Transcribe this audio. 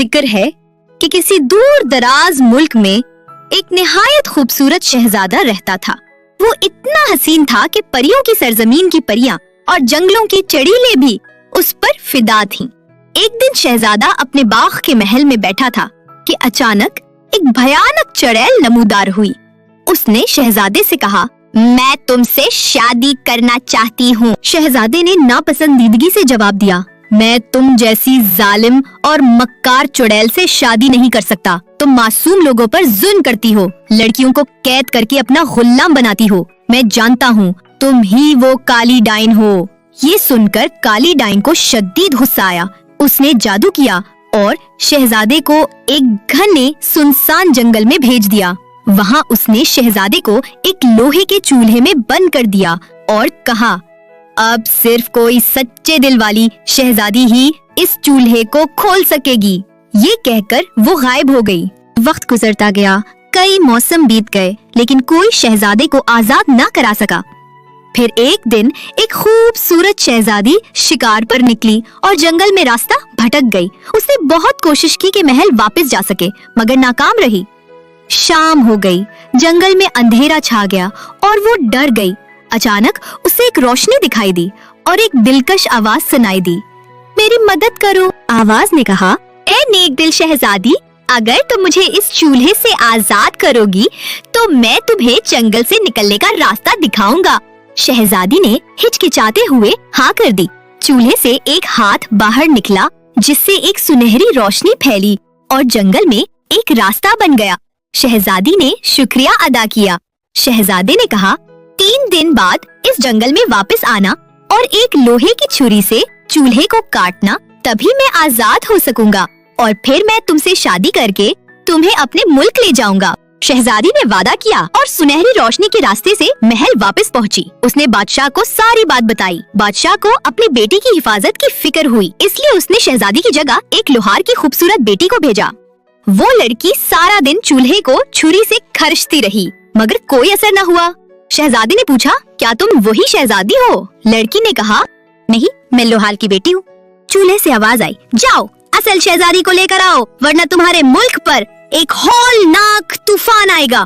जिक्र है कि किसी दूर दराज मुल्क में एक निहायत खूबसूरत शहजादा रहता था। वो इतना हसीन था कि परियों की सरजमीन की परियां और जंगलों की चड़ीलें भी उस पर फिदा थीं। एक दिन शहजादा अपने बाग के महल में बैठा था कि अचानक एक भयानक चुड़ैल नमूदार हुई। उसने शहजादे से कहा, मैं तुमसे शादी करना चाहती हूँ। शहजादे ने नापसंदीदगी से जवाब दिया, मैं तुम जैसी जालिम और मक्कार चुड़ैल से शादी नहीं कर सकता। तुम मासूम लोगों पर जुल्म करती हो, लड़कियों को कैद करके अपना गुलाम बनाती हो। मैं जानता हूँ तुम ही वो काली डाइन हो। ये सुनकर काली डाइन को शदीद गुस्सा आया। उसने जादू किया और शहजादे को एक घने सुनसान जंगल में भेज दिया। वहाँ उसने शहजादे को एक लोहे के चूल्हे में बंद कर दिया और कहा, अब सिर्फ कोई सच्चे दिल वाली शहजादी ही इस चूल्हे को खोल सकेगी। ये कहकर वो गायब हो गई। वक्त गुजरता गया, कई मौसम बीत गए, लेकिन कोई शहजादे को आजाद ना करा सका। फिर एक दिन एक खूबसूरत शहजादी शिकार पर निकली और जंगल में रास्ता भटक गई। उसने बहुत कोशिश की कि महल वापस जा सके, मगर नाकाम रही। शाम हो गई, जंगल में अंधेरा छा गया और वो डर गई। अचानक उसे एक रोशनी दिखाई दी और एक दिलकश आवाज सुनाई दी, मेरी मदद करो। आवाज ने कहा, ए नेक दिल शहजादी, अगर तुम मुझे इस चूल्हे से आजाद करोगी तो मैं तुम्हें जंगल से निकलने का रास्ता दिखाऊंगा। शहजादी ने हिचकिचाते हुए हाँ कर दी। चूल्हे से एक हाथ बाहर निकला जिससे एक सुनहरी रोशनी फैली और जंगल में एक रास्ता बन गया। शहजादी ने शुक्रिया अदा किया। शहजादे ने कहा, 3 दिन बाद इस जंगल में वापस आना और एक लोहे की छुरी से चूल्हे को काटना, तभी मैं आजाद हो सकूंगा और फिर मैं तुमसे शादी करके तुम्हें अपने मुल्क ले जाऊंगा। शहजादी ने वादा किया और सुनहरी रोशनी के रास्ते से महल वापस पहुंची। उसने बादशाह को सारी बात बताई। बादशाह को अपनी बेटी की हिफाजत की फिक्र हुई, इसलिए उसने शहजादी की जगह एक लोहार की खूबसूरत बेटी को भेजा। वो लड़की सारा दिन चूल्हे को छुरी से खर्चती रही, मगर कोई असर न हुआ। शहजादी ने पूछा, क्या तुम वही शहजादी हो? लड़की ने कहा, नहीं, मैं लोहार की बेटी हूँ। चूल्हे से आवाज आई, जाओ असल शहजादी को लेकर आओ, वरना तुम्हारे मुल्क पर एक हौलनाक तूफान आएगा।